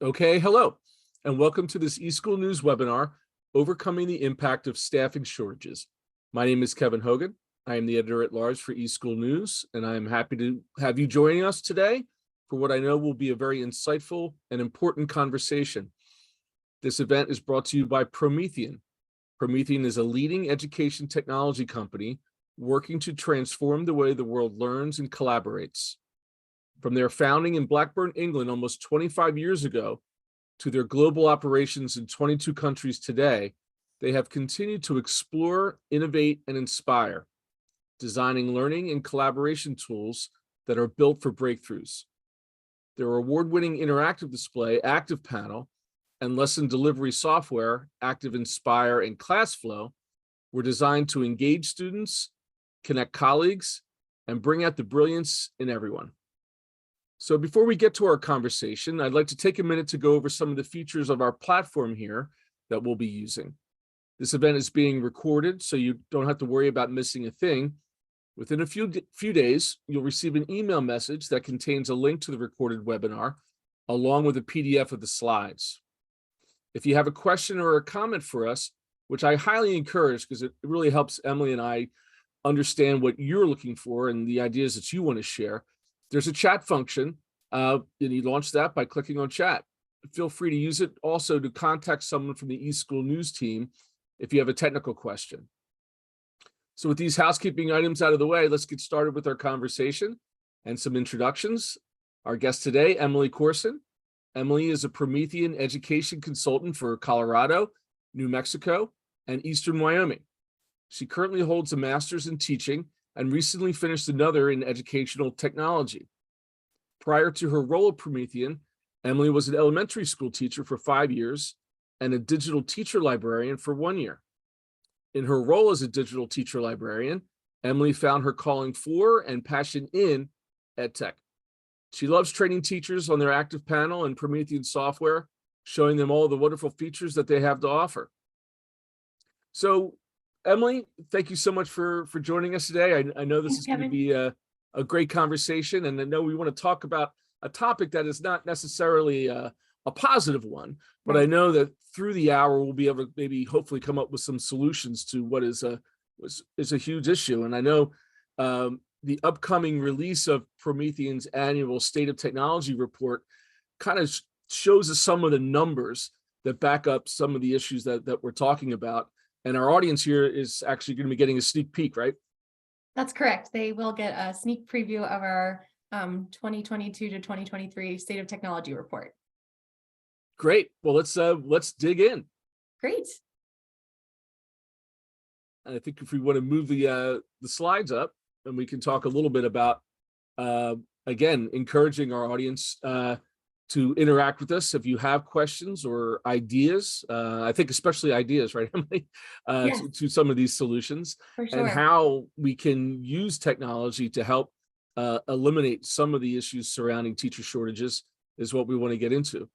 Okay, hello, and welcome to this eSchool News webinar, Overcoming the Impact of Staffing Shortages. My name is Kevin Hogan. I am the editor-at-large for eSchool News, and I am happy to have you joining us today for what I know will be a very insightful and important conversation. This event is brought to you by Promethean. Promethean is a leading education technology company working to transform the way the world learns and collaborates. From their founding in Blackburn, England, almost 25 years ago, to their global operations in 22 countries today, they have continued to explore, innovate, and inspire, designing learning and collaboration tools that are built for breakthroughs. Their award-winning interactive display, Active Panel, and lesson delivery software, Active Inspire and ClassFlow, were designed to engage students, connect colleagues, and bring out the brilliance in everyone. So before we get to our conversation, I'd like to take a minute to go over some of the features of our platform here that we'll be using. This event is being recorded, so you don't have to worry about missing a thing. Within a few days, you'll receive an email message that contains a link to the recorded webinar, along with a PDF of the slides. If you have a question or a comment for us, which I highly encourage because it really helps Emily and I understand what you're looking for and the ideas that you want to share, there's a chat function, and you launch that by clicking on chat. Feel free to use it also to contact someone from the eSchool News team if you have a technical question. So with these housekeeping items out of the way, let's get started with our conversation and some introductions. Our guest today, Emily Corson. Emily is a Promethean education consultant for Colorado, New Mexico, and Eastern Wyoming. She currently holds a master's in teaching and recently finished another in educational technology. Prior to her role at Promethean, Emily was an elementary school teacher for 5 years and a digital teacher librarian for 1 year. In her role as a digital teacher librarian, Emily found her calling for and passion in EdTech. She loves training teachers on their Active Panel and Promethean software, showing them all the wonderful features that they have to offer. So, Emily, thank you so much for joining us today. I know this is going to be a great conversation, and I know we want to talk about a topic that is not necessarily a positive one, but I know that through the hour we'll be able to maybe hopefully come up with some solutions to what is a huge issue. And I know the upcoming release of Promethean's annual State of Technology report kind of shows us some of the numbers that back up some of the issues that we're talking about. And our audience here is actually going to be getting a sneak peek, right? That's correct. They will get a sneak preview of our 2022 to 2023 State of Technology report. Great. Well, let's dig in. Great. And I think if we want to move the slides up, and we can talk a little bit about again, encouraging our audience to interact with us if you have questions or ideas. I think especially ideas, right, Emily, Yes. to some of these solutions, For sure. and how we can use technology to help eliminate some of the issues surrounding teacher shortages is what we want to get into.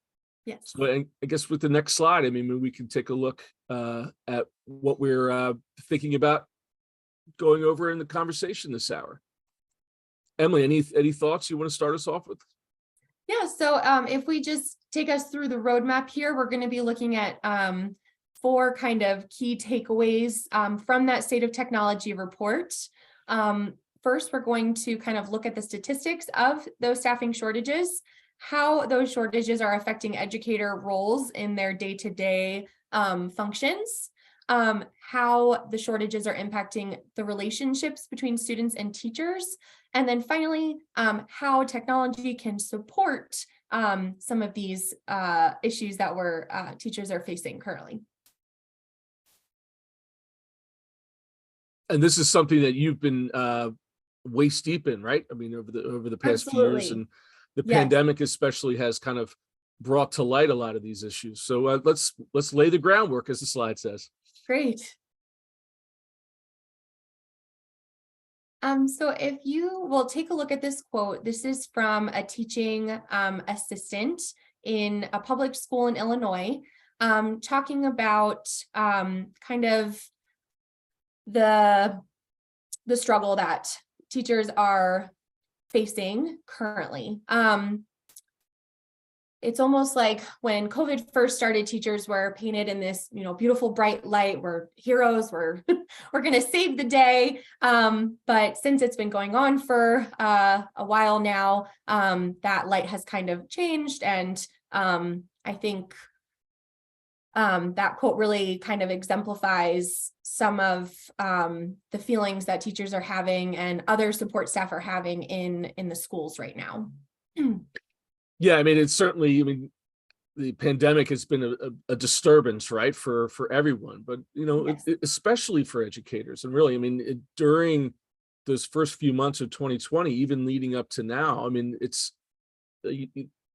Yes. So I guess with the next slide, I mean, we can take a look at what we're thinking about going over in the conversation this hour. Emily, any thoughts you want to start us off with? Yeah, so if we just take us through the roadmap here, we're going to be looking at 4 kind of key takeaways from that State of Technology report. First, we're going to kind of look at the statistics of those staffing shortages, how those shortages are affecting educator roles in their day-to-day functions, how the shortages are impacting the relationships between students and teachers, and then finally, how technology can support some of these issues that teachers are facing currently. And this is something that you've been waist deep in, right? I mean, over the past few years, and the pandemic especially has kind of brought to light a lot of these issues. So let's lay the groundwork, as the slide says. Great. So if you will take a look at this quote, this is from a teaching assistant in a public school in Illinois, talking about kind of the struggle that teachers are facing currently. it's almost like when COVID first started, teachers were painted in this, beautiful bright light. We're heroes. We're going to save the day. But since it's been going on for a while now, that light has kind of changed. And I think that quote really kind of exemplifies some of the feelings that teachers are having and other support staff are having in the schools right now. Yeah, I mean, it's certainly, the pandemic has been a disturbance, right, for everyone, but Yes. especially for educators. And really, during those first few months of 2020, even leading up to now, it's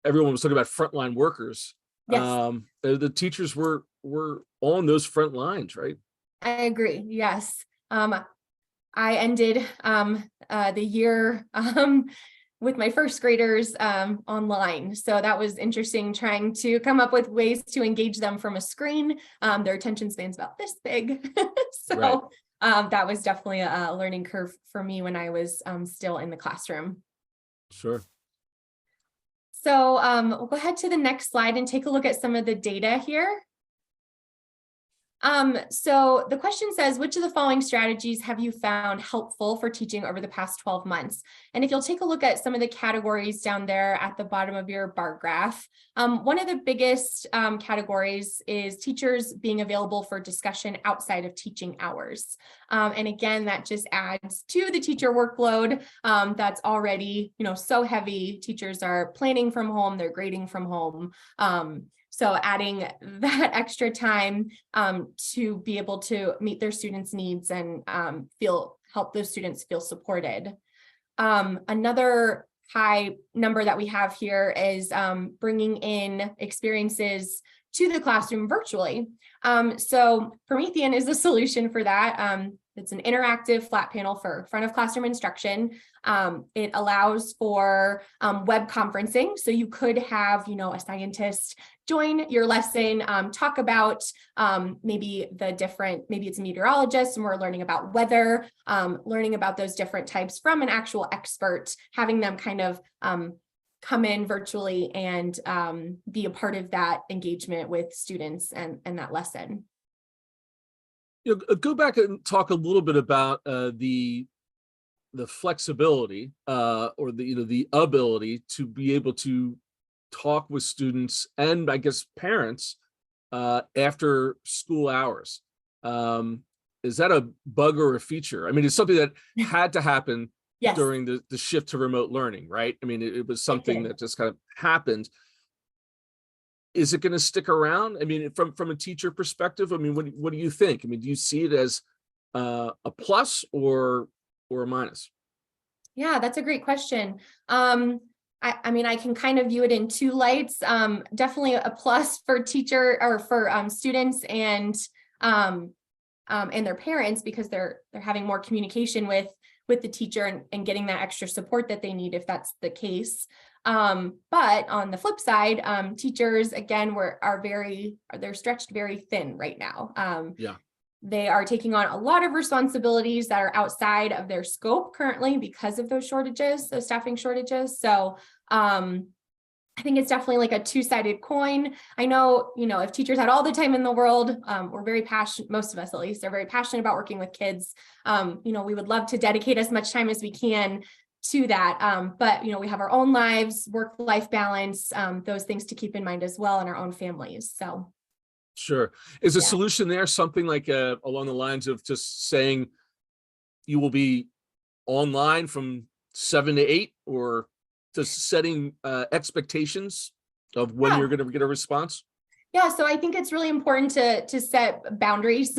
everyone was talking about frontline workers. Yes. The teachers were on those front lines, right? I agree. Yes. I ended the year with my first graders online. So that was interesting, trying to come up with ways to engage them from a screen. Their attention span's about this big. So right. That was definitely a learning curve for me when I was still in the classroom. Sure. So we'll go ahead to the next slide and take a look at some of the data here. So the question says, which of the following strategies have you found helpful for teaching over the past 12 months? And if you'll take a look at some of the categories down there at the bottom of your bar graph, one of the biggest categories is teachers being available for discussion outside of teaching hours. And again, that just adds to the teacher workload that's already, so heavy. Teachers are planning from home, they're grading from home. So adding that extra time to be able to meet their students' needs and help those students feel supported. Another high number that we have here is bringing in experiences to the classroom virtually. So Promethean is a solution for that. It's an interactive flat panel for front of classroom instruction. It allows for web conferencing. So you could have, a scientist join your lesson, talk about maybe it's a meteorologist and we're learning about weather, learning about those different types from an actual expert, having them kind of come in virtually and be a part of that engagement with students and that lesson. Go back and talk a little bit about the flexibility or the ability to be able to talk with students and I guess parents after school hours. Is that a bug or a feature? It's something that had to happen yes. during the shift to remote learning, right? It was something that just kind of happened. Is it going to stick around? From a teacher perspective, what do you think? Do you see it as a plus or a minus? Yeah, that's a great question. I can kind of view it in two lights. Definitely a plus for teacher or for students and their parents, because they're having more communication with the teacher and getting that extra support that they need if that's the case. But on the flip side, teachers again they're stretched very thin right now. Yeah. They are taking on a lot of responsibilities that are outside of their scope currently because of those staffing shortages. So I think it's definitely like a two-sided coin. I know, if teachers had all the time in the world, we're very passionate, most of us at least, are very passionate about working with kids. We would love to dedicate as much time as we can to that. But, we have our own lives, work-life balance, those things to keep in mind as well in our own families. So. Sure. Is a solution there something like along the lines of just saying you will be online from 7 to 8, or just setting expectations of when you're going to get a response? Yeah, so I think it's really important to set boundaries.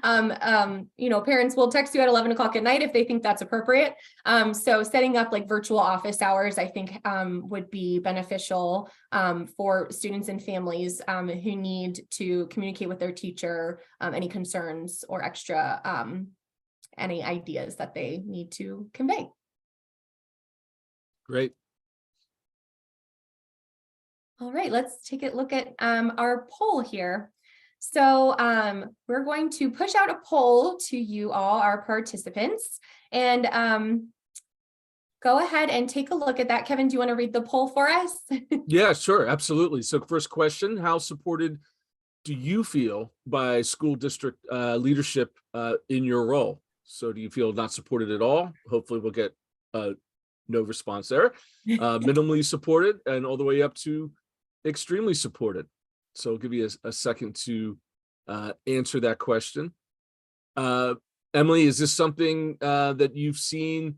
Parents will text you at 11 o'clock at night if they think that's appropriate. So setting up like virtual office hours, I think would be beneficial for students and families who need to communicate with their teacher, any concerns or extra, any ideas that they need to convey. Great. All right, let's take a look at our poll here. So we're going to push out a poll to you all, our participants, and go ahead and take a look at that. Kevin, do you want to read the poll for us? Yeah, sure, absolutely. So first question, how supported do you feel by school district leadership in your role? So do you feel not supported at all? Hopefully we'll get no response there. Minimally supported and all the way up to extremely supported. So I'll give you a second to answer that question. Emily, is this something that you've seen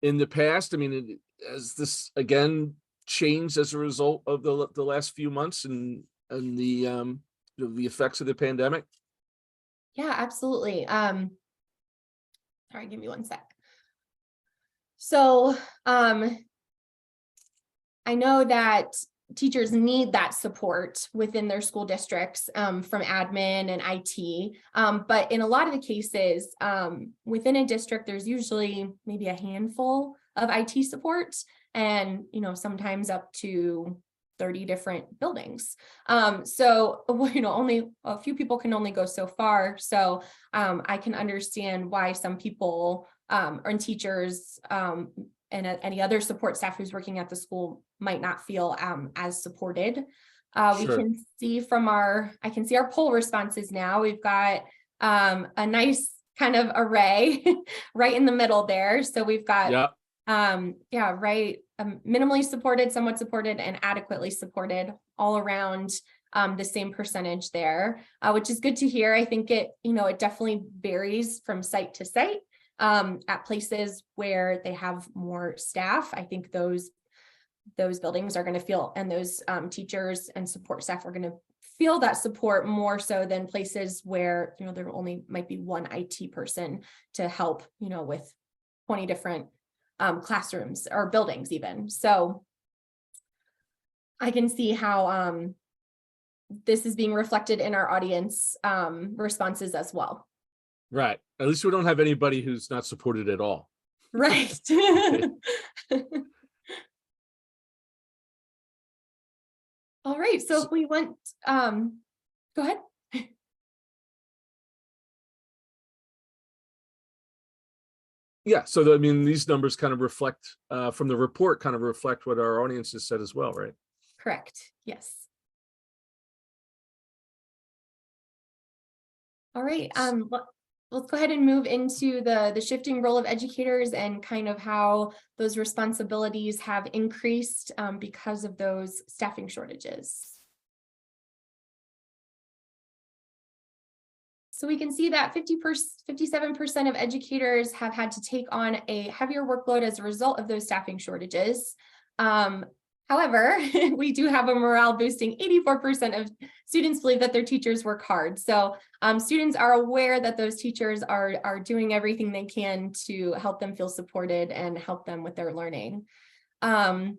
in the past? I mean, has this again changed as a result of the last few months and the effects of the pandemic? Yeah, absolutely. Sorry, give me one sec. So I know that teachers need that support within their school districts from admin and IT. But in a lot of the cases within a district, there's usually maybe a handful of IT support and, sometimes up to 30 different buildings. So, only a few people can only go so far. So I can understand why some people and teachers and any other support staff who's working at the school might not feel as supported. We Sure. can see I can see our poll responses now. We've got a nice kind of array right in the middle there. So we've got, Yeah. right, minimally supported, somewhat supported, and adequately supported all around the same percentage there, which is good to hear. I think it definitely varies from site to site. At places where they have more staff, I think those buildings are going to feel, and those teachers and support staff are going to feel that support more so than places where there only might be one IT person to help with 20 different classrooms or buildings even. So I can see how this is being reflected in our audience responses as well. Right. At least we don't have anybody who's not supported at all. Right. All right. So if we went, go ahead. Yeah. So I mean, these numbers kind of reflect from the report, kind of reflect what our audience has said as well, right? Correct. Yes. All right. Let's go ahead and move into the shifting role of educators and kind of how those responsibilities have increased because of those staffing shortages. So we can see that 57% of educators have had to take on a heavier workload as a result of those staffing shortages. However, we do have a morale boosting 84% of students believe that their teachers work hard. So students are aware that those teachers are doing everything they can to help them feel supported and help them with their learning. I've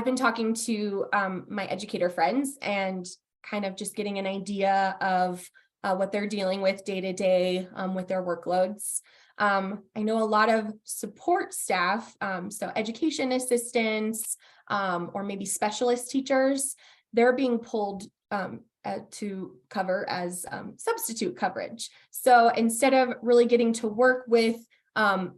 been talking to my educator friends and kind of just getting an idea of what they're dealing with day to day with their workloads. I know a lot of support staff, so education assistants or maybe specialist teachers, they're being pulled to cover as substitute coverage. So instead of really getting to work with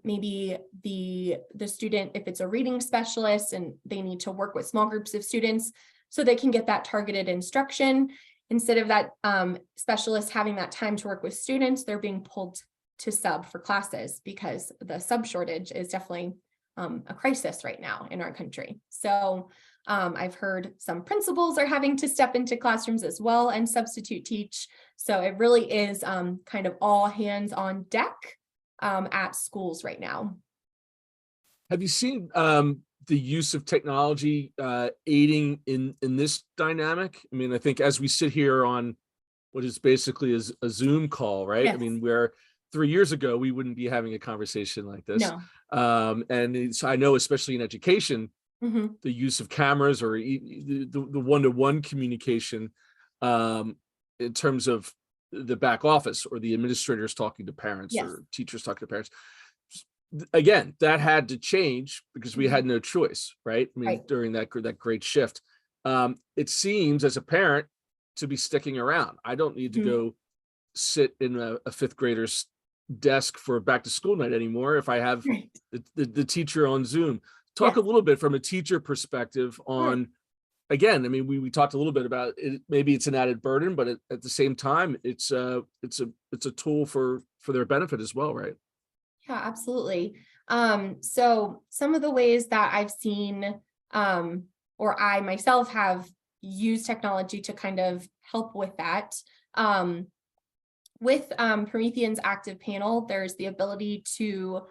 maybe the student, if it's a reading specialist and they need to work with small groups of students so they can get that targeted instruction, instead of that specialist having that time to work with students, they're being pulled to sub for classes because the sub shortage is definitely a crisis right now in our country. So I've heard some principals are having to step into classrooms as well and substitute teach. So it really is kind of all hands on deck at schools right now. Have you seen the use of technology aiding in this dynamic? I mean, I think as we sit here on what is basically a Zoom call, right? Yes. I mean, where 3 years ago we wouldn't be having a conversation like this. No. And so I know, especially in education, the use of cameras or the one-to-one communication in terms of the back office or the administrators talking to parents Yes. or teachers talking to parents. Again, that had to change because we had no choice, right? I mean, Right. during that great shift, it seems as a parent to be sticking around. I don't need to go sit in a fifth grader's desk for back to school night anymore if I have Right. the teacher on Zoom. Talk Yes. a little bit from a teacher perspective Sure. on, again, I mean, we talked a little bit about it. Maybe it's an added burden, but at the same time, it's a tool for their benefit as well, right? Yeah, absolutely. So some of the ways that I've seen, or I myself have used technology to kind of help with that. With Promethean's active panel, there's the ability to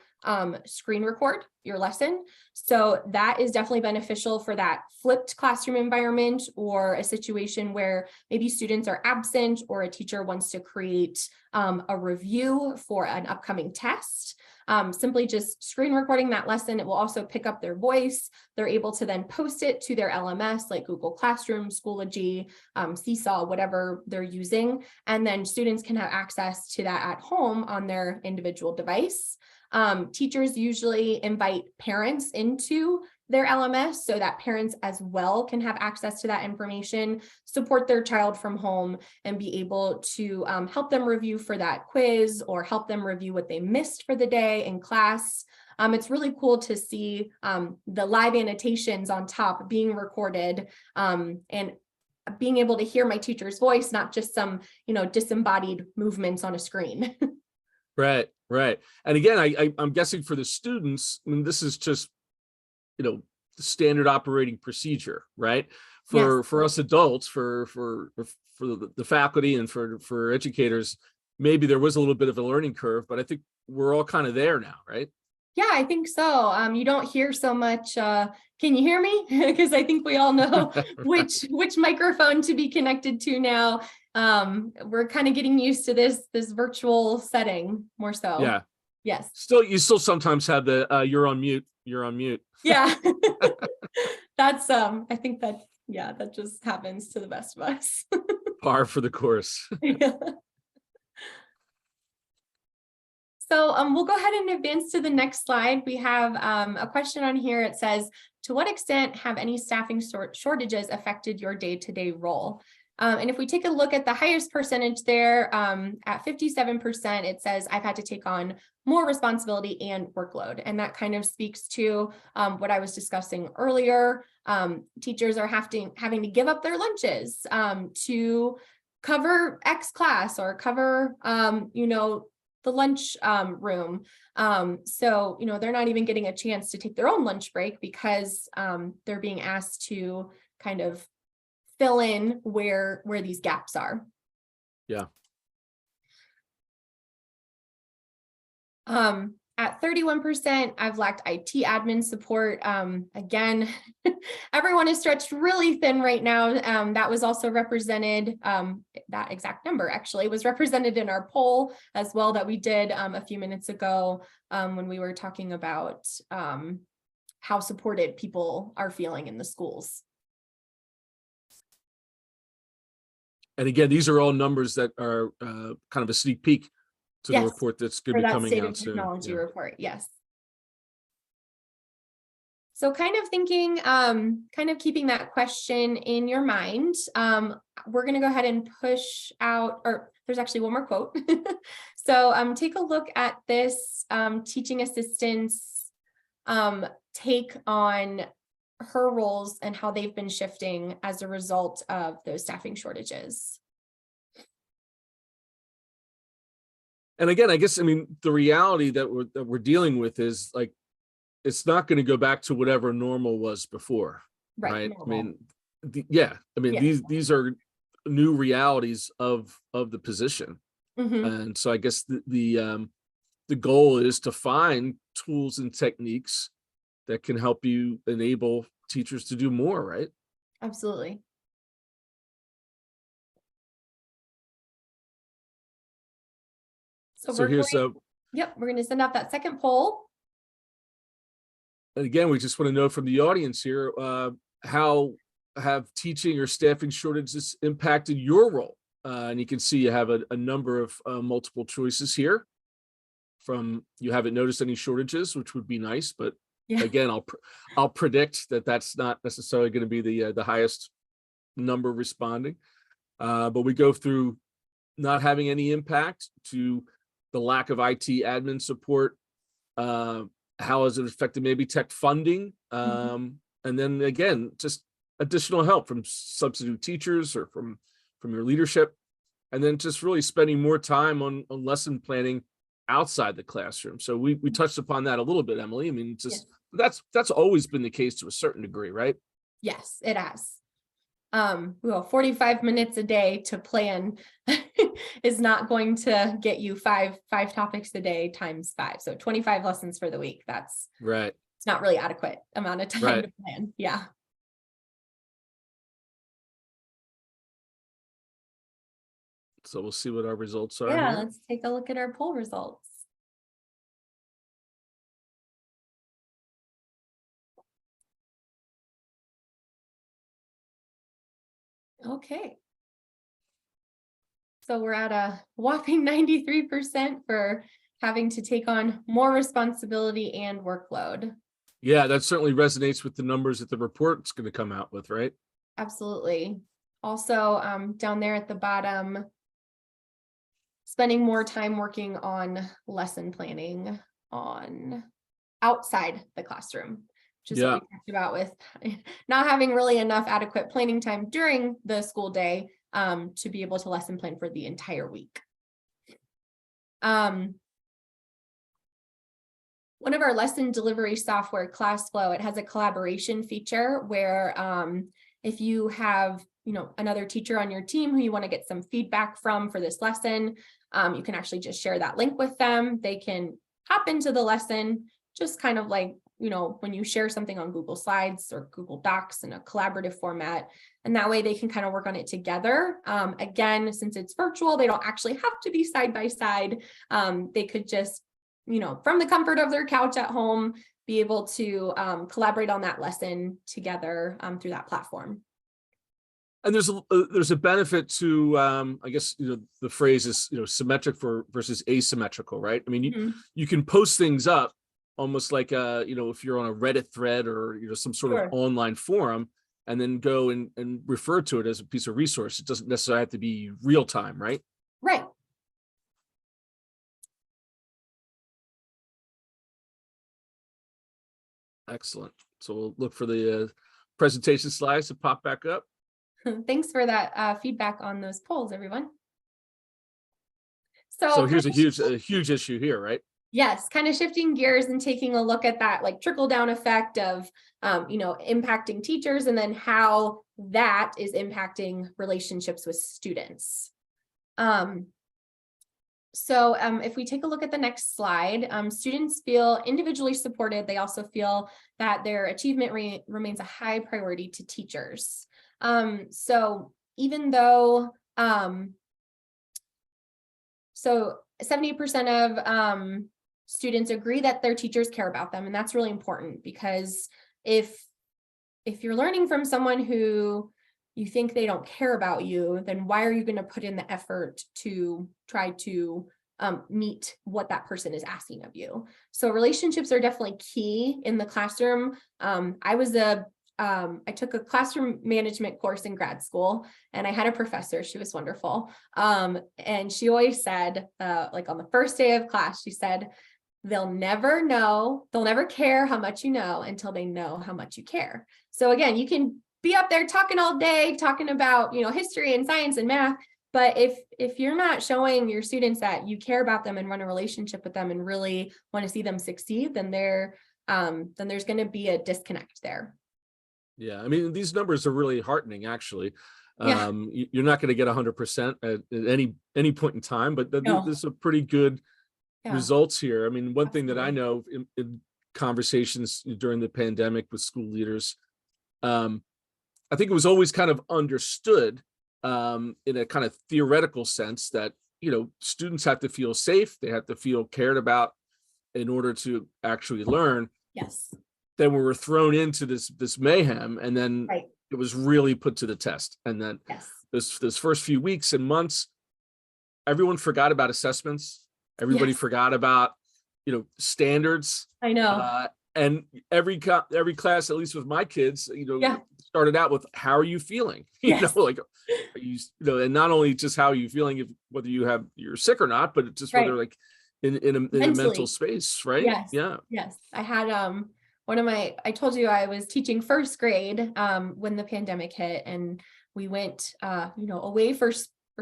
screen record your lesson. So that is definitely beneficial for that flipped classroom environment, or a situation where maybe students are absent or a teacher wants to create a review for an upcoming test. Simply just screen recording that lesson. It will also pick up their voice. They're able to then post it to their LMS like Google Classroom, Schoology, Seesaw, whatever they're using. And then students can have access to that at home on their individual device. Teachers usually invite parents into their LMS so that parents as well can have access to that information, support their child from home, and be able to help them review for that quiz or help them review what they missed for the day in class. It's really cool to see the live annotations on top being recorded, and being able to hear my teacher's voice, not just some, disembodied movements on a screen. Right, right. And again, I'm guessing for the students, I mean, this is just, the standard operating procedure, right? For us adults, for the faculty and for educators, maybe there was a little bit of a learning curve, but I think we're all kind of there now, right? Yeah, I think so. You don't hear so much. Can you hear me? Because I think we all know which microphone to be connected to now. We're kind of getting used to this virtual setting more so. Yeah. Yes. You still sometimes have the you're on mute. You're on mute. Yeah. That's I think that just happens to the best of us. Par for the course. Yeah. So we'll go ahead and advance to the next slide. We have a question on here. It says, to what extent have any staffing shortages affected your day-to-day role? And if we take a look at the highest percentage there, at 57%, it says I've had to take on more responsibility and workload. And that kind of speaks to what I was discussing earlier. Teachers are having to give up their lunches to cover X class or cover, the lunch room. So, they're not even getting a chance to take their own lunch break because they're being asked to kind of fill in where these gaps are. Yeah. At 31%, I've lacked IT admin support. Again, everyone is stretched really thin right now. That was also represented, that exact number actually was represented in our poll as well that we did a few minutes ago when we were talking about how supported people are feeling in the schools. And again, these are all numbers that are kind of a sneak peek to the report that's going to be coming out soon. Technology report, yes. So kind of thinking, kind of keeping that question in your mind, we're going to go ahead and push out, or there's actually one more quote. So take a look at this teaching assistant's take on her roles and how they've been shifting as a result of those staffing shortages. And again, I guess, I mean, the reality that we're dealing with is like, it's not going to go back to whatever normal was before, right? Normal. I mean, these are new realities of the position. Mm-hmm. And so I guess the goal is to find tools and techniques that can help you enable teachers to do more, right? Absolutely. So here's we're going to send out that second poll. And again, we just want to know from the audience here, how have teaching or staffing shortages impacted your role? And you can see you have a number of multiple choices here. From you haven't noticed any shortages, which would be nice, but again, I'll predict that that's not necessarily going to be the highest number responding. But we go through not having any impact to the lack of IT admin support, how has it affected maybe tech funding? And then again, just additional help from substitute teachers or from your leadership. And then just really spending more time on lesson planning outside the classroom. So we touched upon that a little bit, Emily. I mean, just that's always been the case to a certain degree, right? Yes, it has. 45 minutes a day to plan is not going to get you five topics a day times 5. So 25 lessons for the week. That's right. It's not really adequate amount of time to plan. Yeah. So we'll see what our results are. Yeah, here. let's take a look at our poll results. Okay. So we're at a whopping 93% for having to take on more responsibility and workload. Yeah, that certainly resonates with the numbers that the report's going to come out with, right? Absolutely. Also, down there at the bottom, spending more time working on lesson planning on outside the classroom, which is what we talked about with not having really enough adequate planning time during the school day to be able to lesson plan for the entire week. One of our lesson delivery software, ClassFlow, it has a collaboration feature where if you have another teacher on your team who you want to get some feedback from for this lesson, you can actually just share that link with them. They can hop into the lesson, just kind of like, when you share something on Google Slides or Google Docs in a collaborative format, and that way they can kind of work on it together. Again, since it's virtual, they don't actually have to be side by side. They could just, from the comfort of their couch at home, be able to collaborate on that lesson together through that platform. And there's a benefit to I guess the phrase is symmetric versus asymmetrical, right? I mean, you can post things up almost like if you're on a Reddit thread or some sort of online forum, and then go and refer to it as a piece of resource. It doesn't necessarily have to be real time, right? Right. Excellent. So we'll look for the presentation slides to pop back up. Thanks for that feedback on those polls, everyone. So here's a huge issue here, right? Yes, kind of shifting gears and taking a look at that like trickle down effect of, impacting teachers and then how that is impacting relationships with students. So if we take a look at the next slide, students feel individually supported. They also feel that their achievement remains a high priority to teachers. So even though, so 70% of students agree that their teachers care about them, and that's really important because if you're learning from someone who you think they don't care about you, then why are you going to put in the effort to try to meet what that person is asking of you? So relationships are definitely key in the classroom. I took a classroom management course in grad school, and I had a professor. She was wonderful. And she always said, like on the first day of class, she said, they'll never care how much you know until they know how much you care. So again, you can be up there talking all day, talking about, history and science and math. But if you're not showing your students that you care about them and run a relationship with them and really want to see them succeed, then there's going to be a disconnect there. Yeah, I mean, these numbers are really heartening, actually. Yeah. You're not going to get 100% at any point in time, but there's a pretty good results here. I mean, one thing that I know in conversations during the pandemic with school leaders, I think it was always kind of understood in a kind of theoretical sense that, students have to feel safe. They have to feel cared about in order to actually learn. Yes. Then we were thrown into this mayhem, and then it was really put to the test. And then this first few weeks and months, everyone forgot about assessments. Everybody forgot about, standards. I know. And every class, at least with my kids, started out with, how are you feeling? Like, are you, and not only just how are you feeling, whether you're sick or not, but just whether like in a mental Mentally. space, right? Yes, Yeah. yes. I had I told you I was teaching first grade when the pandemic hit, and we went away for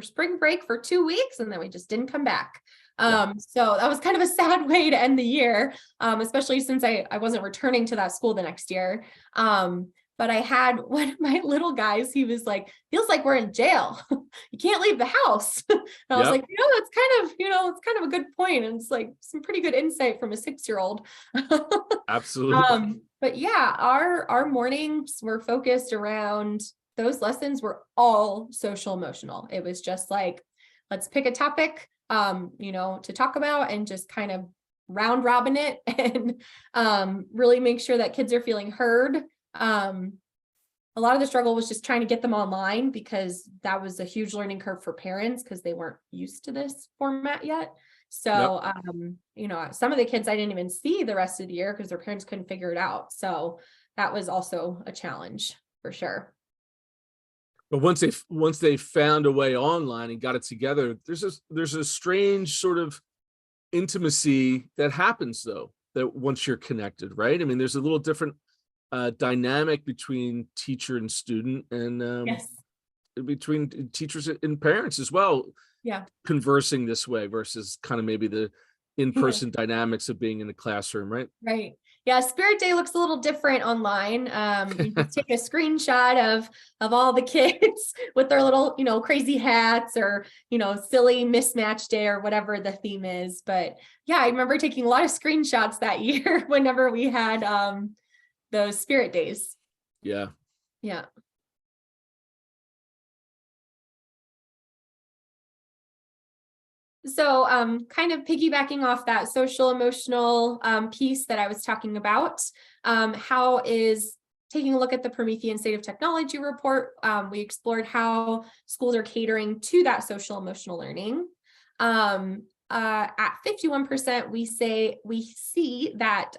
spring break for 2 weeks, and then we just didn't come back. Yeah. So that was kind of a sad way to end the year, especially since I wasn't returning to that school the next year. But I had one of my little guys, he was like, feels like we're in jail. You can't leave the house. And I was Yep. like, it's kind of a good point. And it's like some pretty good insight from a 6-year-old. Absolutely. But yeah, our mornings were focused around those lessons were all social emotional. It was just like, let's pick a topic, to talk about and just kind of round robin it and really make sure that kids are feeling heard. A lot of the struggle was just trying to get them online because that was a huge learning curve for parents because they weren't used to this format yet. Yep. So, some of the kids I didn't even see the rest of the year because their parents couldn't figure it out. So that was also a challenge for sure. But once they found a way online and got it together, there's a strange sort of intimacy that happens though, that once you're connected, right? I mean, there's a little different dynamic between teacher and student, and Yes. between teachers and parents as well, Yeah. conversing this way versus kind of maybe the Yeah. in-person dynamics of being in the classroom, right? Right. Yeah, Spirit Day looks a little different online. You just take a screenshot of all the kids with their little, crazy hats or, silly mismatch day or whatever the theme is. But yeah, I remember taking a lot of screenshots that year whenever we had those Spirit Days. Yeah. Yeah. So kind of piggybacking off that social emotional piece that I was talking about, how is taking a look at the Promethean State of Technology report, we explored how schools are catering to that social emotional learning. At 51%, we see that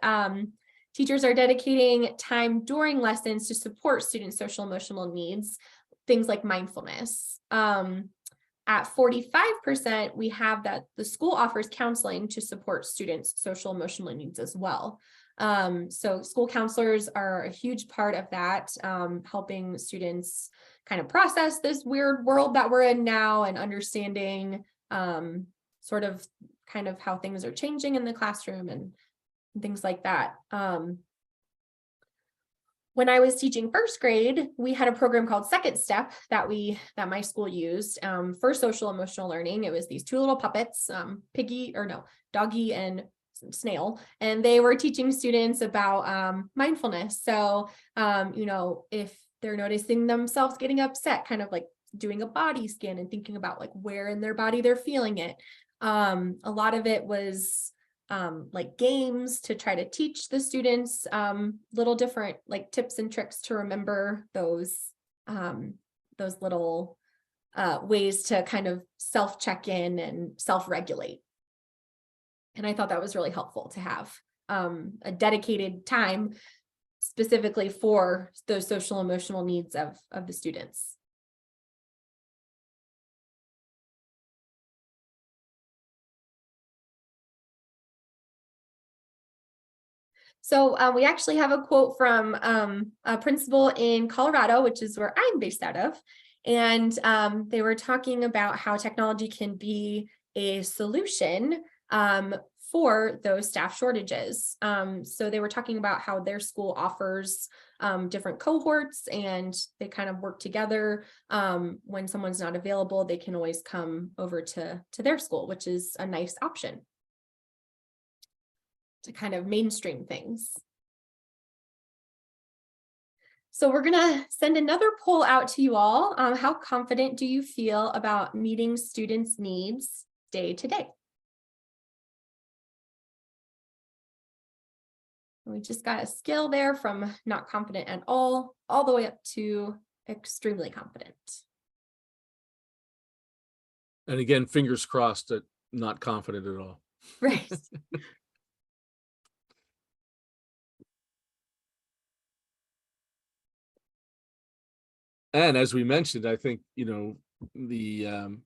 teachers are dedicating time during lessons to support students' social emotional needs, things like mindfulness. At 45%, we have that the school offers counseling to support students' social emotional needs as well. So school counselors are a huge part of that, helping students kind of process this weird world that we're in now and understanding sort of kind of how things are changing in the classroom and things like that. When I was teaching first grade, we had a program called Second Step that my school used for social emotional learning. It was these two little puppets, Doggy and Snail, and they were teaching students about mindfulness. So, if they're noticing themselves getting upset, kind of like doing a body scan and thinking about like where in their body they're feeling it. A lot of it was like games to try to teach the students little different like tips and tricks to remember those little ways to kind of self-check in and self-regulate. And I thought that was really helpful to have a dedicated time specifically for those social emotional needs of the students. So we actually have a quote from a principal in Colorado, which is where I'm based out of. And they were talking about how technology can be a solution for those staff shortages. So they were talking about how their school offers different cohorts and they kind of work together. When someone's not available, they can always come over to their school, which is a nice option to kind of mainstream things. So we're going to send another poll out to you all. How confident do you feel about meeting students' needs day to day? We just got a scale there from not confident at all the way up to extremely confident. And again, fingers crossed that not confident at all. Right. And as we mentioned, I think, the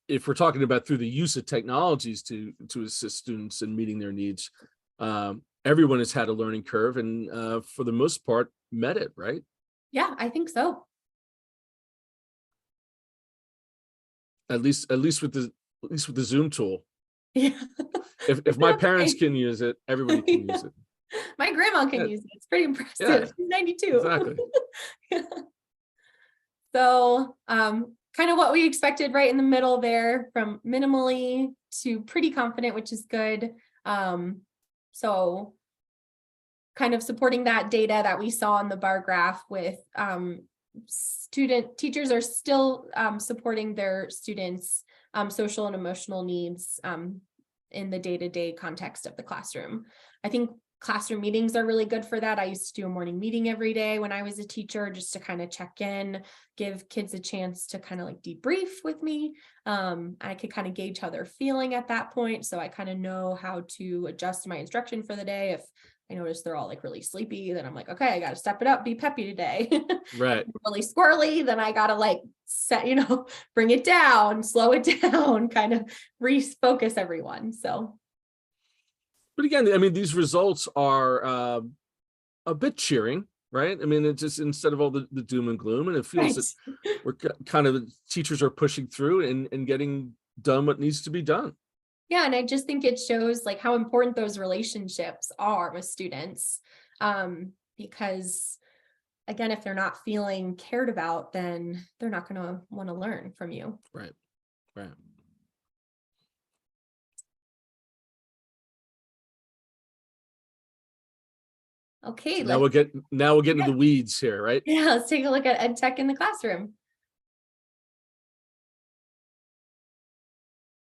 if we're talking about through the use of technologies to assist students in meeting their needs, everyone has had a learning curve, and for the most part met it, right? Yeah, I think so. At least with the Zoom tool. Yeah. If my parents can use it, everybody can use it. My grandma can Yeah, use it. It's pretty yeah, impressive. She's 92. exactly. So kind of what we expected, right in the middle there, from minimally to pretty confident, which is good. So kind of supporting that data that we saw in the bar graph with teachers are still supporting their students' social and emotional needs in the day-to-day context of the classroom. I think classroom meetings are really good for that. I used to do a morning meeting every day when I was a teacher, just to kind of check in, give kids a chance to kind of like debrief with me. I could kind of gauge how they're feeling at that point. So I kind of know how to adjust my instruction for the day. If I notice they're all like really sleepy, then I'm like, okay, I got to step it up, be peppy today. Right. Really squirrely, then I got to like set, bring it down, slow it down, kind of refocus everyone. So. But again, I mean, these results are a bit cheering, right? I mean, it's just instead of all the doom and gloom, and it feels Right. that we're kind of, teachers are pushing through and getting done what needs to be done. Yeah, and I just think it shows like how important those relationships are with students. Because again, if they're not feeling cared about, then they're not going to want to learn from you. Right. Right. Okay, So now we'll get into yeah, the weeds here, right? let's take a look at ed tech in the classroom.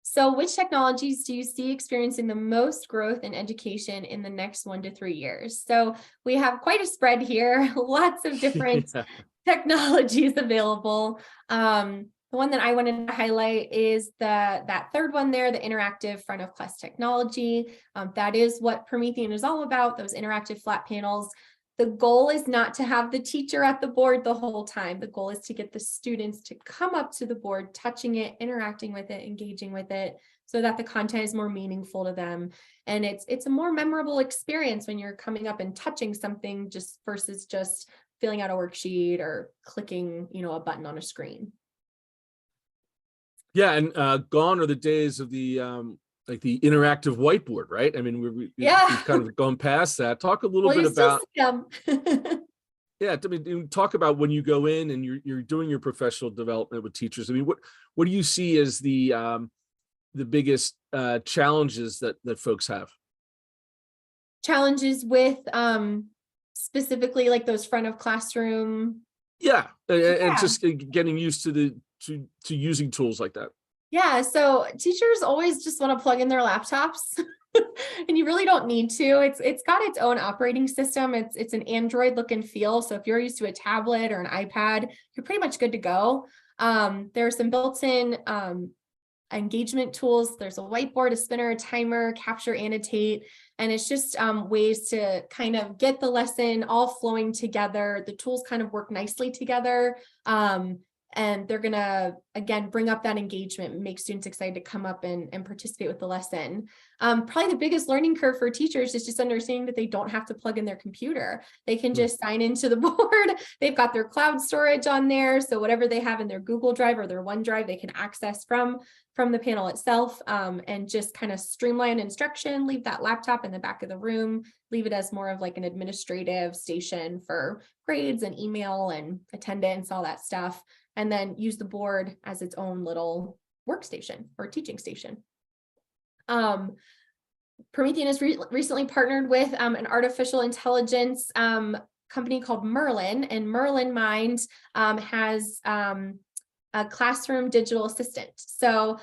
So which technologies do you see experiencing the most growth in education in the next 1 to 3 years? So we have quite a spread here, lots of different Yeah. technologies available. The one that I wanted to highlight is that third one there, the interactive front of class technology. That is what Promethean is all about, those interactive flat panels. The goal is not to have the teacher at the board the whole time. The goal is to get the students to come up to the board, touching it, interacting with it, engaging with it, so that the content is more meaningful to them. And it's a more memorable experience when you're coming up and touching something just versus just filling out a worksheet or clicking, a button on a screen. Yeah, and gone are the days of the like the interactive whiteboard, right? I mean, we've kind of gone past that. Talk a little Well, bit you still about, see them. yeah, I mean, talk about when you go in and you're doing your professional development with teachers. I mean, what do you see as the biggest challenges that folks have? Challenges with specifically like those front of classroom. Yeah, and Yeah. just getting used to to using tools like that. Yeah, so teachers always just want to plug in their laptops and you really don't need to. It's got its own operating system. It's an Android look and feel. So if you're used to a tablet or an iPad, you're pretty much good to go. There are some built-in engagement tools. There's a whiteboard, a spinner, a timer, capture, annotate, and it's just ways to kind of get the lesson all flowing together. The tools kind of work nicely together. And they're going to, again, bring up that engagement, make students excited to come up and participate with the lesson. Probably the biggest learning curve for teachers is just understanding that they don't have to plug in their computer. They can just sign into the board. They've got their cloud storage on there. So whatever they have in their Google Drive or their OneDrive, they can access from the panel itself, and just kind of streamline instruction, leave that laptop in the back of the room, leave it as more of like an administrative station for grades and email and attendance, all that stuff. And then use the board as its own little workstation or teaching station. Promethean has recently partnered with an artificial intelligence company called Merlin, and Merlin Mind has a classroom digital assistant. So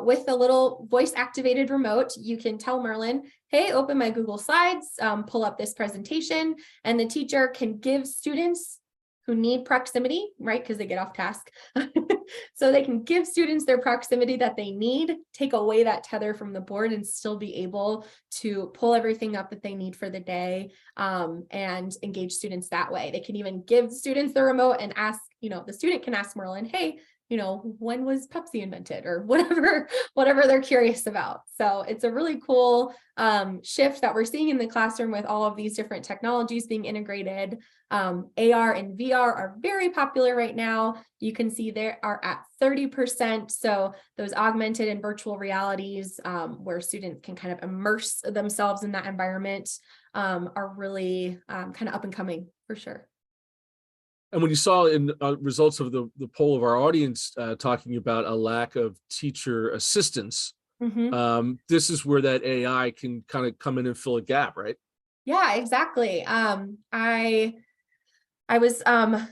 with a little voice activated remote, you can tell Merlin, hey, open my Google Slides, pull up this presentation, and the teacher can give students who need proximity, right? Because they get off task. So they can give students their proximity that they need, take away that tether from the board, and still be able to pull everything up that they need for the day, and engage students that way. They can even give students the remote and ask, the student can ask Merlin, hey, when was Pepsi invented or whatever they're curious about. So it's a really cool shift that we're seeing in the classroom with all of these different technologies being integrated. AR and VR are very popular right now. You can see they are at 30%. So those augmented and virtual realities where students can kind of immerse themselves in that environment are really kind of up and coming for sure. And when you saw in results of the poll of our audience talking about a lack of teacher assistance, this is where that AI can kind of come in and fill a gap, right? Yeah, exactly. I was kind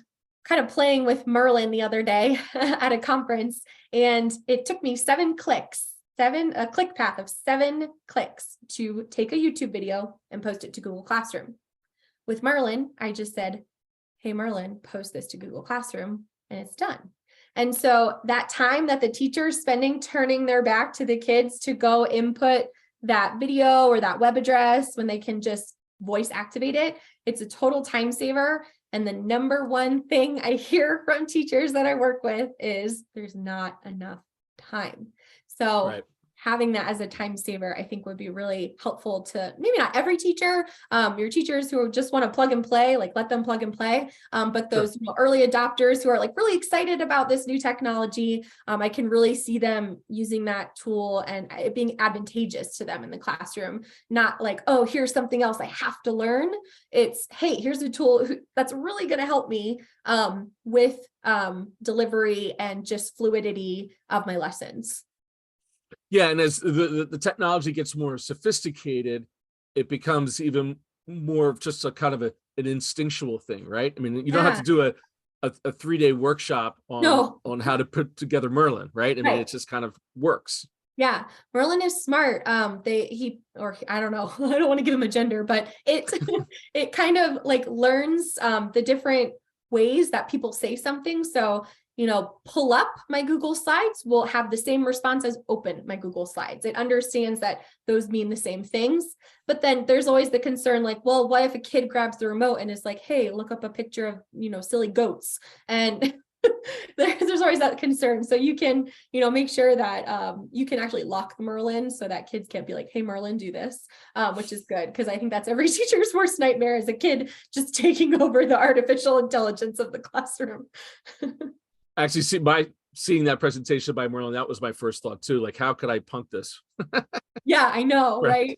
of playing with Merlin the other day at a conference, and it took me 7 clicks, a click path of 7 clicks to take a YouTube video and post it to Google Classroom. With Merlin, I just said, hey, Merlin, post this to Google Classroom, and it's done. And so that time that the teacher's spending turning their back to the kids to go input that video or that web address when they can just voice activate it, it's a total time saver. And the number one thing I hear from teachers that I work with is there's not enough time. So having that as a time saver, I think would be really helpful to maybe not every teacher, your teachers who just want to plug and play, like let them plug and play. But those early adopters who are like really excited about this new technology, I can really see them using that tool and it being advantageous to them in the classroom. Not like, oh, here's something else I have to learn. It's, hey, here's a tool that's really going to help me with delivery and just fluidity of my lessons. Yeah, and as the technology gets more sophisticated, it becomes even more of just a kind of an instinctual thing, right? I mean, you don't have to do a 3-day workshop on how to put together Merlin, right? I mean, it just kind of works. Yeah, Merlin is smart. I don't know, I don't want to give him a gender, but it kind of like learns the different ways that people say something. So pull up my Google Slides will have the same response as open my Google Slides. It understands that those mean the same things. But then there's always the concern like, well, what if a kid grabs the remote and is like, hey, look up a picture of, silly goats? And there's always that concern. So you can, make sure that you can actually lock the Merlin so that kids can't be like, hey, Merlin, do this, which is good. Because I think that's every teacher's worst nightmare is a kid just taking over the artificial intelligence of the classroom. Actually, seeing that presentation by Merlin, that was my first thought too. Like, how could I punk this? Yeah, I know, right?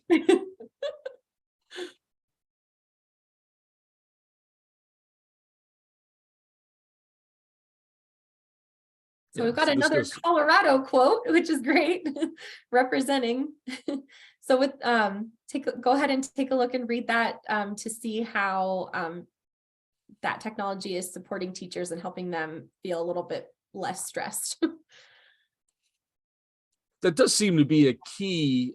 So we've got another Colorado quote, which is great, representing. So with go ahead and take a look and read that to see how that technology is supporting teachers and helping them feel a little bit less stressed. That does seem to be a key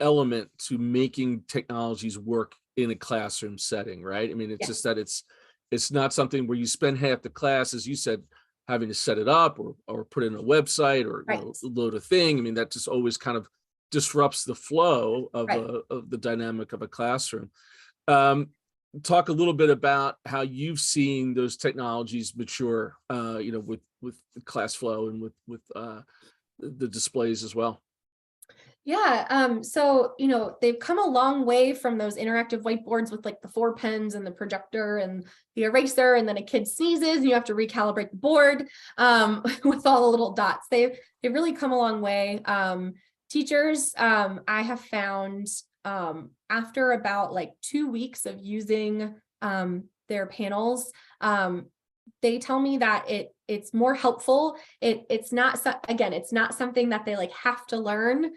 element to making technologies work in a classroom setting, right? I mean, it's just that it's not something where you spend half the class, as you said, having to set it up or put in a website or load a thing. I mean, that just always kind of disrupts the flow of the dynamic of a classroom. Talk a little bit about how you've seen those technologies mature, with the class flow and with the displays as well. Yeah, so they've come a long way from those interactive whiteboards with like the 4 pens and the projector and the eraser, and then a kid sneezes and you have to recalibrate the board with all the little dots. They've really come a long way. Teachers, I have found after about like 2 weeks of using their panels, they tell me that it's more helpful. It's not something that they like have to learn.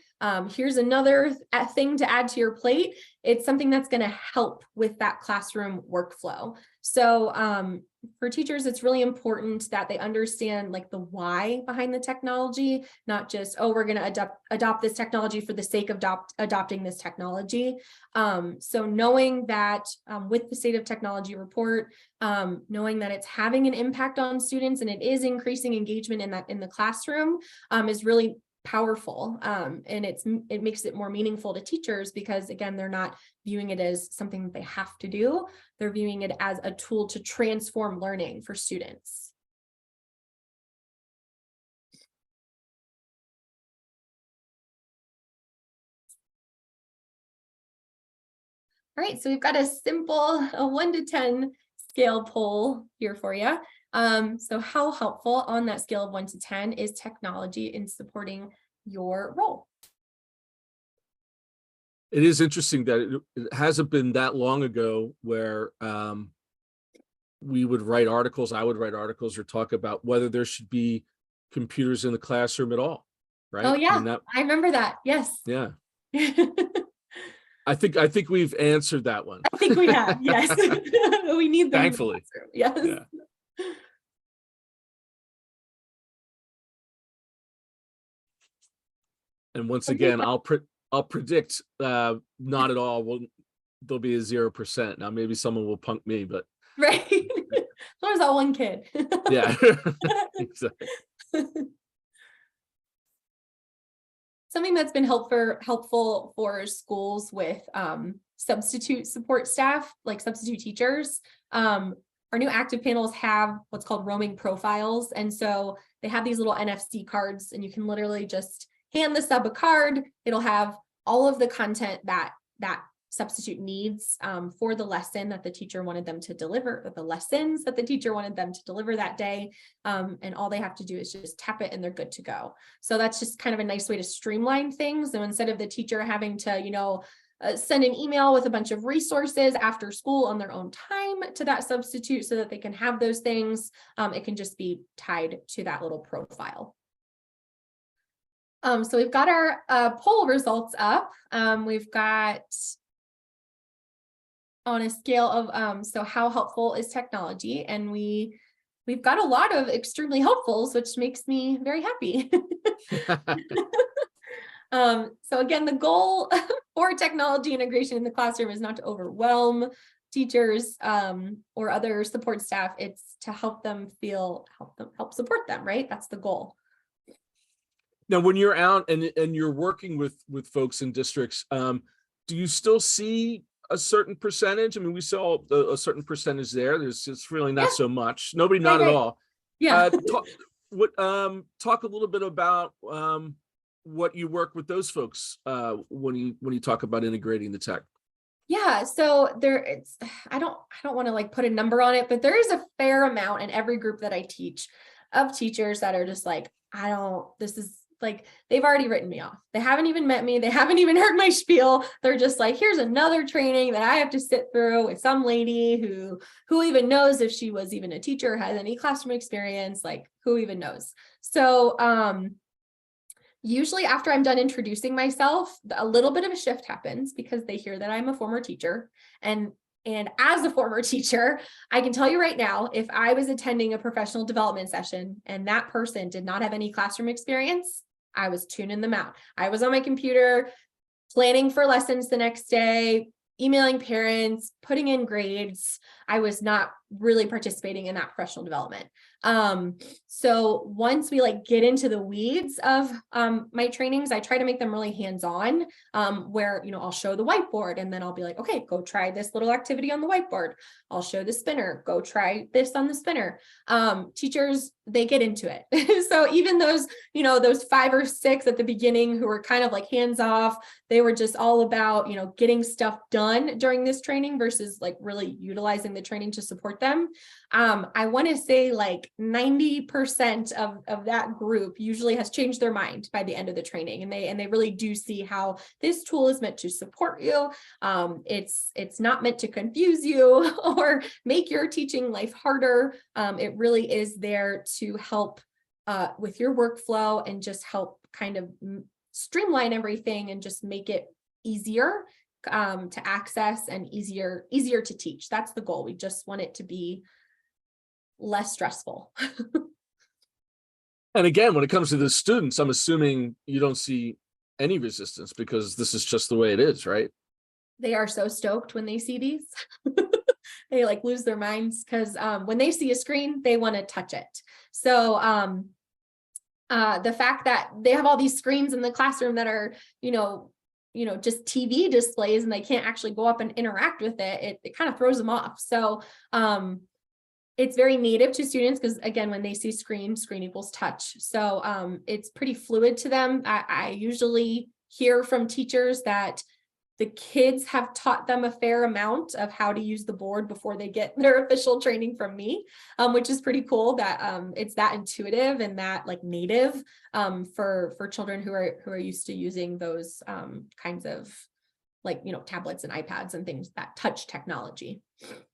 Here's another thing to add to your plate. It's something that's going to help with that classroom workflow. So for teachers, it's really important that they understand like the why behind the technology, not just, oh, we're going to adopt this technology for the sake of adopting this technology. So knowing that with the State of Technology report, knowing that it's having an impact on students and it is increasing engagement in the classroom is really powerful. And it makes it more meaningful to teachers because again, they're not viewing it as something that they have to do. They're viewing it as a tool to transform learning for students. All right, so we've got a simple 1 to 10 scale poll here for you. So how helpful on that scale of 1 to 10 is technology in supporting your role? It is interesting that it hasn't been that long ago where we would write articles, I would write articles or talk about whether there should be computers in the classroom at all, right? Oh I mean, yeah, I remember that. Yes. yeah, I I think we've answered that one. think we have. Yes. We need them in the Thankfully. classroom. Yes. Yeah. And once Okay, again, I'll predict not at all. There'll be a 0%. Now maybe someone will punk me, but right. There's that one kid. yeah. Exactly. Something that's been helpful for schools with substitute support staff, like substitute teachers. Our new active panels have what's called roaming profiles. And so they have these little NFC cards, and you can literally just hand the sub a card. It'll have all of the content that substitute needs for the lesson that the teacher wanted them to deliver, or the lessons that the teacher wanted them to deliver that day. And all they have to do is just tap it and they're good to go. So that's just kind of a nice way to streamline things. And instead of the teacher having to, send an email with a bunch of resources after school on their own time to that substitute so that they can have those things, it can just be tied to that little profile. So we've got our poll results up. We've got on a scale of so how helpful is technology, and we've got a lot of extremely helpfuls, which makes me very happy. So again, the goal for technology integration in the classroom is not to overwhelm teachers or other support staff. It's to help support them, right? That's the goal. Now, when you're out and you're working with folks in districts, do you still see a certain percentage? I mean, we saw a certain percentage there. It's really not so much. Nobody, not at all. Yeah. Talk a little bit about what you work with those folks when you talk about integrating the tech. Yeah, so I don't want to like put a number on it, but there is a fair amount in every group that I teach of teachers that are just like, this is like, they've already written me off. They haven't even met me. They haven't even heard my spiel. They're just like, here's another training that I have to sit through with some lady who even knows if she was even a teacher, has any classroom experience, like who even knows? So, usually after I'm done introducing myself, a little bit of a shift happens because they hear that I'm a former teacher. And as a former teacher, I can tell you right now, if I was attending a professional development session and that person did not have any classroom experience, I was tuning them out. I was on my computer, planning for lessons the next day, emailing parents, putting in grades. I was not really participating in that professional development. So once we get into the weeds of my trainings, I try to make them really hands-on, where, I'll show the whiteboard and then I'll be like, okay, go try this little activity on the whiteboard. I'll show the spinner, go try this on the spinner. Teachers, they get into it. So even those 5 or 6 at the beginning who were kind of like hands off, they were just all about, getting stuff done during this training versus really utilizing the training to support them. I want to say 90% of that group usually has changed their mind by the end of the training, and they really do see how this tool is meant to support you. It's not meant to confuse you or make your teaching life harder. It really is there to help with your workflow and just help kind of streamline everything and just make it easier to access and easier to teach. That's the goal. We just want it to be less stressful. And again, when it comes to the students, I'm assuming you don't see any resistance because this is just the way it is, right? They are so stoked when they see these. They lose their minds because when they see a screen, they want to touch it. So the fact that they have all these screens in the classroom that are, just TV displays and they can't actually go up and interact with it, it kind of throws them off. So it's very native to students because, again, when they see screen equals touch. So it's pretty fluid to them. I usually hear from teachers that the kids have taught them a fair amount of how to use the board before they get their official training from me, which is pretty cool that it's that intuitive and that like native for children who are used to using those kinds of like, tablets and iPads and things, that touch technology.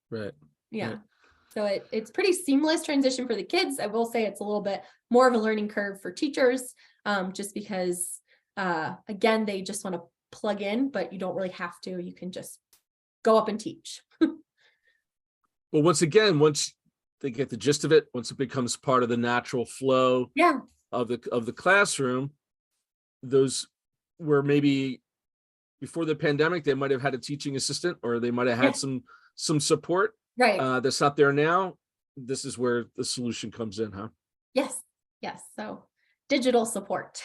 Right. Yeah. Right. So it's pretty seamless transition for the kids. I will say it's a little bit more of a learning curve for teachers, just because again, they just want to plug in, but you don't really have to. You can just go up and teach. Well, once they get the gist of it, once it becomes part of the natural flow Yeah. of the classroom, those where maybe before the pandemic, they might have had a teaching assistant, or they might have had some support that's not there now. This is where the solution comes in, huh? Yes. So digital support.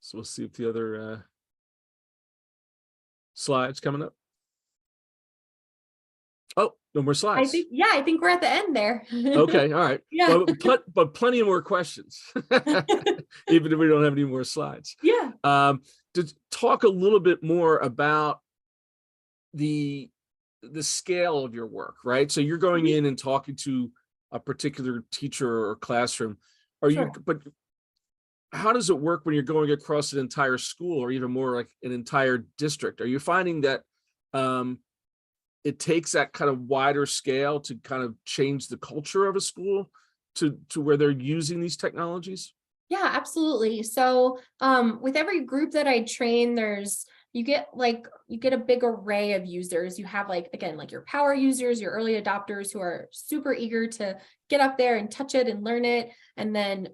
So we'll see if the other slides coming up. Oh, no more slides. I think we're at the end there. Okay, all right. Yeah. But plenty more questions, even if we don't have any more slides. Yeah. To talk a little bit more about the scale of your work, right? So you're going in and talking to a particular teacher or classroom. But how does it work when you're going across an entire school, or even more like an entire district? Are you finding that it takes that kind of wider scale to kind of change the culture of a school to where they're using these technologies? Yeah, absolutely. So with every group that I train, you get a big array of users. You have again, your power users, your early adopters who are super eager to get up there and touch it and learn it. And then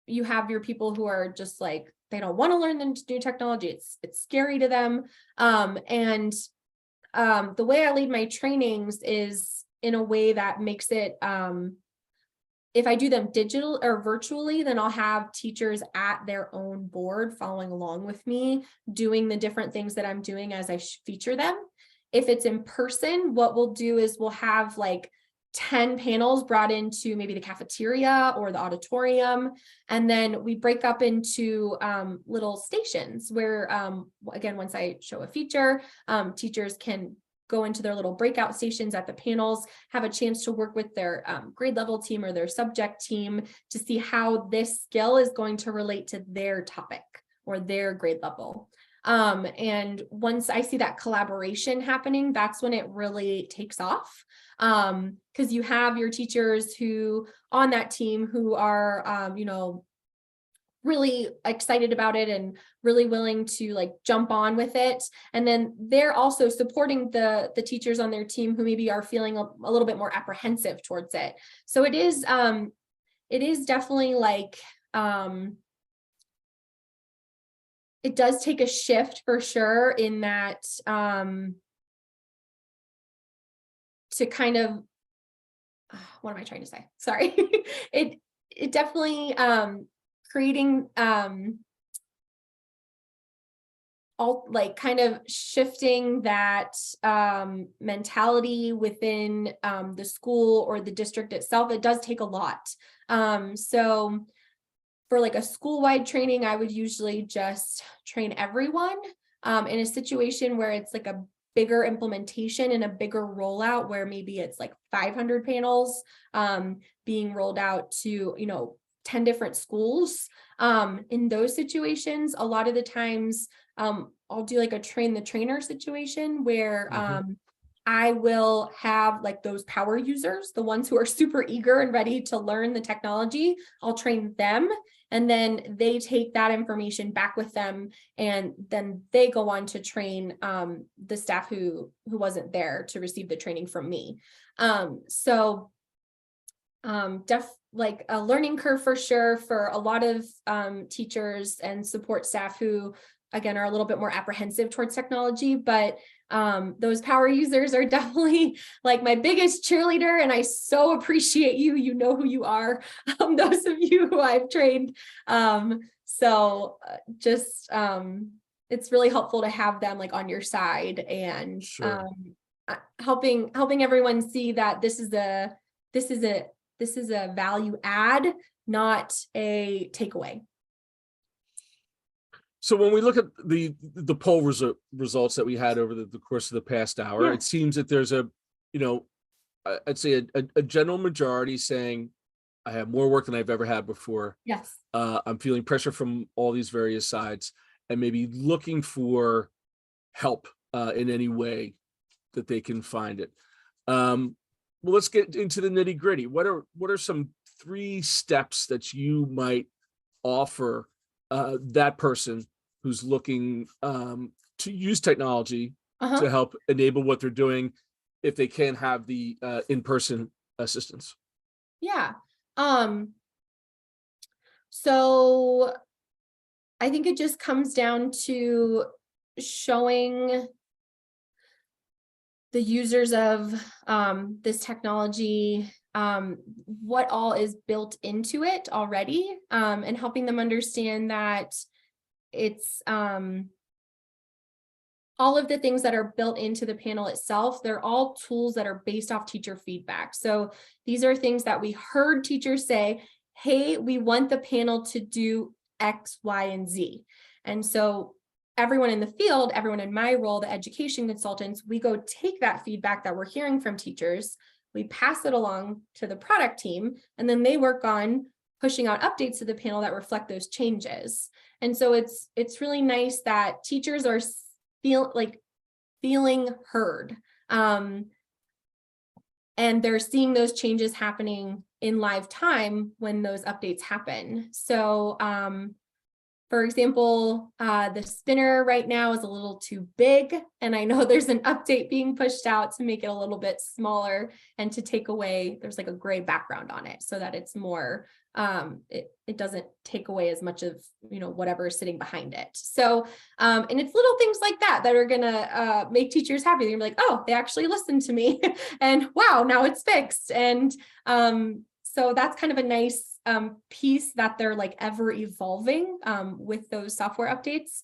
you have your people who are just they don't want to learn the new technology. It's scary to them. And the way I lead my trainings is in a way that makes it, if I do them digital or virtually, then I'll have teachers at their own board following along with me, doing the different things that I'm doing as I feature them. If it's in person, what we'll do is we'll have 10 panels brought into maybe the cafeteria or the auditorium. And then we break up into little stations where, again, once I show a feature, teachers can go into their little breakout stations at the panels, have a chance to work with their grade level team or their subject team to see how this skill is going to relate to their topic or their grade level. And once I see that collaboration happening, that's when it really takes off. Because you have your teachers who on that team who are, really excited about it and really willing to jump on with it. And then they're also supporting the teachers on their team who maybe are feeling a little bit more apprehensive towards it. So it is definitely it does take a shift for sure in that to kind of, what am I trying to say? Sorry. it definitely creating all kind of shifting that mentality within the school or the district itself. It does take a lot. So for a school-wide training, I would usually just train everyone in a situation where it's a bigger implementation and a bigger rollout where maybe it's 500 panels being rolled out to 10 different schools. In those situations, a lot of the times I'll do a train the trainer situation where I will have those power users, the ones who are super eager and ready to learn the technology. I'll train them, and then they take that information back with them, and then they go on to train the staff who wasn't there to receive the training from me. A learning curve for sure for a lot of teachers and support staff who, again, are a little bit more apprehensive towards technology, but those power users are definitely my biggest cheerleader, and I so appreciate you. You know who you are, those of you who I've trained. It's really helpful to have them on your side and helping everyone see that this is this is a value add, not a takeaway. So when we look at the poll results that we had over the course of the past hour, Yeah. it seems that there's I'd say a general majority saying, I have more work than I've ever had before. Yes. I'm feeling pressure from all these various sides, and maybe looking for help in any way that they can find it. Well, let's get into the nitty gritty. What are some 3 steps that you might offer that person who's looking to use technology to help enable what they're doing, if they can't have the in-person assistance? Yeah. So I think it just comes down to showing the users of this technology what all is built into it already, and helping them understand that it's all of the things that are built into the panel itself, they're all tools that are based off teacher feedback. So these are things that we heard teachers say, hey, we want the panel to do X, Y, and Z. And so everyone in the field, everyone in my role, the education consultants, we go take that feedback that we're hearing from teachers, we pass it along to the product team, and then they work on pushing out updates to the panel that reflect those changes. And so it's really nice that teachers are feeling heard. And they're seeing those changes happening in live time when those updates happen. So for example, the spinner right now is a little too big, and I know there's an update being pushed out to make it a little bit smaller and to take away, there's like a gray background on it so that it's more, it doesn't take away as much of, whatever is sitting behind it. So, and it's little things like that are gonna make teachers happy. They're gonna be like, oh, they actually listened to me and wow, now it's fixed. And so that's kind of a nice piece that they're like ever evolving with those software updates,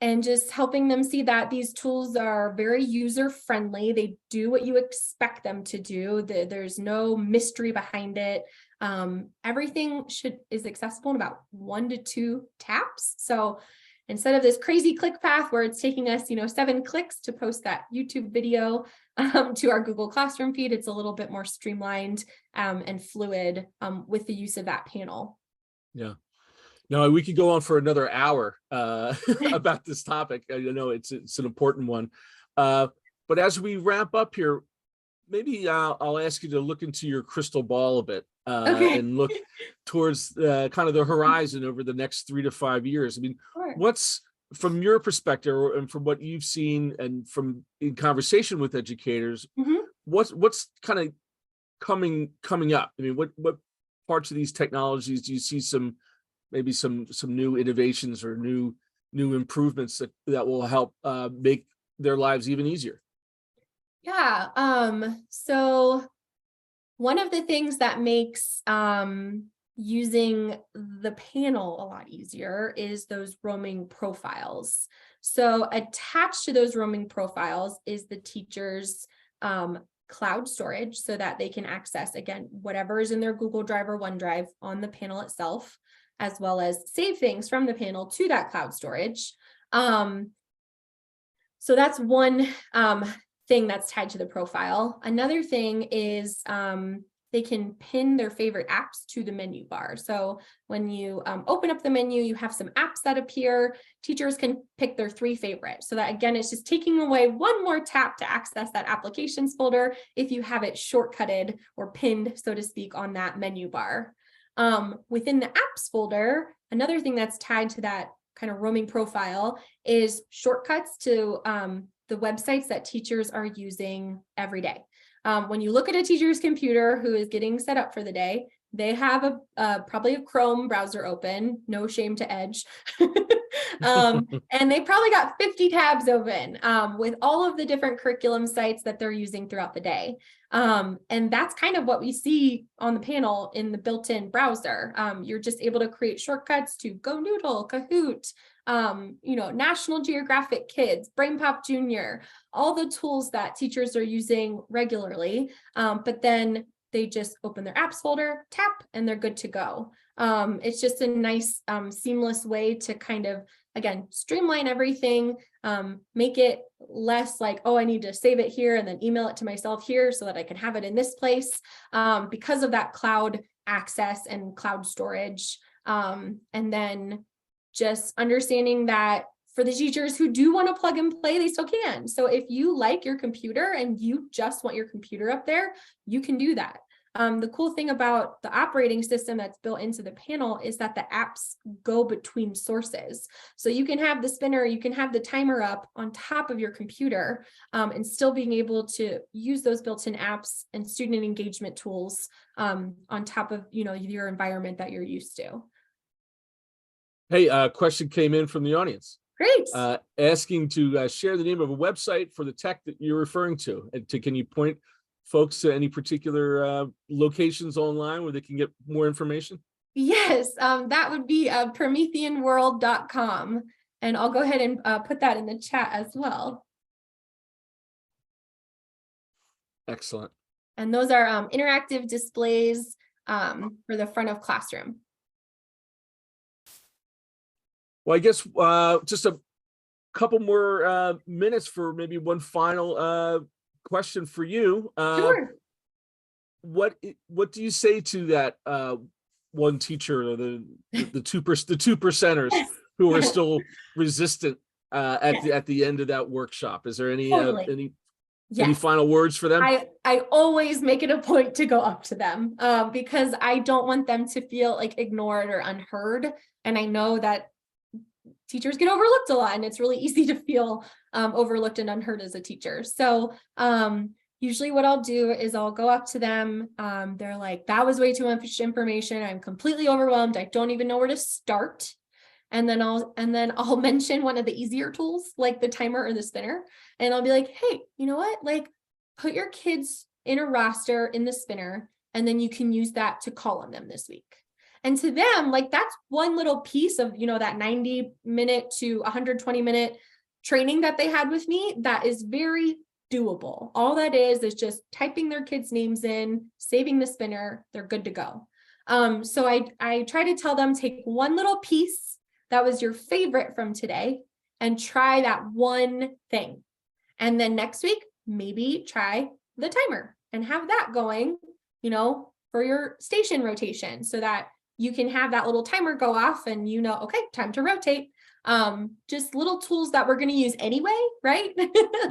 and just helping them see that these tools are very user friendly. They do what you expect them to do. There's no mystery behind it. Everything is accessible in about 1 to 2 taps. So instead of this crazy click path where it's taking us, 7 clicks to post that YouTube video to our Google Classroom feed, it's a little bit more streamlined and fluid with the use of that panel. Yeah. No, we could go on for another hour about this topic. It's an important one. But as we wrap up here, maybe I'll ask you to look into your crystal ball a bit and look towards kind of the horizon over the next 3 to 5 years. I mean, Sure. what's, from your perspective and from what you've seen and from in conversation with educators, what's kind of coming up? I mean, what parts of these technologies do you see maybe some new innovations or new improvements that will help make their lives even easier? Yeah. So one of the things that makes using the panel a lot easier is those roaming profiles. So attached to those roaming profiles is the teacher's cloud storage so that they can access, again, whatever is in their Google Drive or OneDrive on the panel itself, as well as save things from the panel to that cloud storage. So that's one thing that's tied to the profile. Another thing is they can pin their favorite apps to the menu bar. So when you open up the menu, you have some apps that appear. Teachers can pick their 3 favorites. So that, again, it's just taking away one more tap to access that applications folder if you have it shortcutted or pinned, so to speak, on that menu bar. Within the apps folder, another thing that's tied to that kind of roaming profile is shortcuts to the websites that teachers are using every day. When you look at a teacher's computer who is getting set up for the day, they have probably a Chrome browser open, no shame to Edge. And they probably got 50 tabs open with all of the different curriculum sites that they're using throughout the day. And that's kind of what we see on the panel in the built-in browser. You're just able to create shortcuts to Go Noodle, Kahoot, National Geographic Kids, BrainPop Junior, all the tools that teachers are using regularly. But then they just open their apps folder, tap, and they're good to go. It's just a nice, seamless way to kind of, again, streamline everything, make it less like, oh, I need to save it here and then email it to myself here so that I can have it in this place, because of that cloud access and cloud storage. And then just understanding that for the teachers who do want to plug and play, they still can. So if you like your computer and you just want your computer up there, you can do that. The cool thing about the operating system that's built into the panel is that the apps go between sources. So you can have the spinner, you can have the timer up on top of your computer, and still being able to use those built-in apps and student engagement tools on top of your environment that you're used to. Hey, a question came in from the audience. Great. Asking to share the name of a website for the tech that you're referring to. And can you point folks to any particular locations online where they can get more information? Yes, that would be prometheanworld.com. And I'll go ahead and put that in the chat as well. Excellent. And those are interactive displays for the front of classroom. Well, I guess just a couple more minutes for maybe one final question for you. Sure. What do you say to that one teacher, or the 2%ers who are still resistant at the end of that workshop? Is there any Totally. any final words for them? I always make it a point to go up to them because I don't want them to feel like ignored or unheard. And I know that teachers get overlooked a lot, and it's really easy to feel overlooked and unheard as a teacher. So usually what I'll do is I'll go up to them. They're like, that was way too much information. I'm completely overwhelmed. I don't even know where to start. And then I'll mention one of the easier tools like the timer or the spinner. And I'll be like, hey, you know what? Like, put your kids in a roster in the spinner, and then you can use that to call on them this week. And to them, like, that's one little piece of, that 90-minute to 120-minute training that they had with me that is very doable. All that is just typing their kids' names in, saving the spinner, they're good to go. So I try to tell them, take one little piece that was your favorite from today and try that one thing. And then next week, maybe try the timer and have that going, for your station rotation so that you can have that little timer go off and okay, time to rotate. Just little tools that we're going to use anyway, right?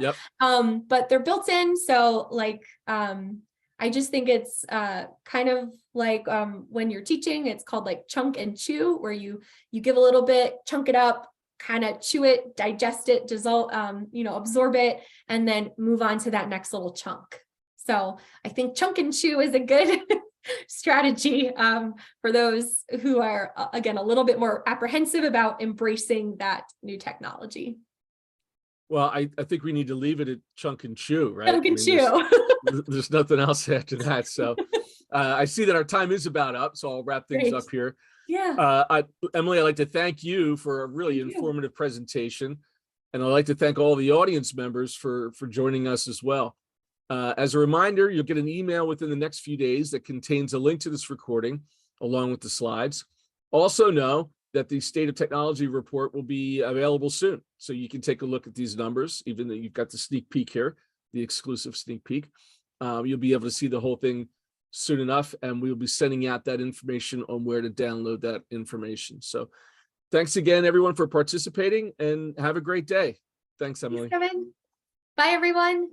Yep. But they're built in. So I just think it's kind of like when you're teaching, it's called like chunk and chew, where you give a little bit, chunk it up, kind of chew it, digest it, absorb it, and then move on to that next little chunk. So I think chunk and chew is a good strategy for those who are, again, a little bit more apprehensive about embracing that new technology. Well, I think we need to leave it at chunk and chew, right? Chunk and chew. There's nothing else after that. So I see that our time is about up, so I'll wrap things up here. Yeah. Emily, I'd like to thank you for a really informative presentation. And I'd like to thank all the audience members for joining us as well. As a reminder, you'll get an email within the next few days that contains a link to this recording along with the slides. Also know that the State of Technology report will be available soon. So you can take a look at these numbers, even though you've got the sneak peek here, the exclusive sneak peek. You'll be able to see the whole thing soon enough, and we'll be sending out that information on where to download that information. So thanks again, everyone, for participating, and have a great day. Thanks, Emily. Thanks, Kevin. Bye, everyone.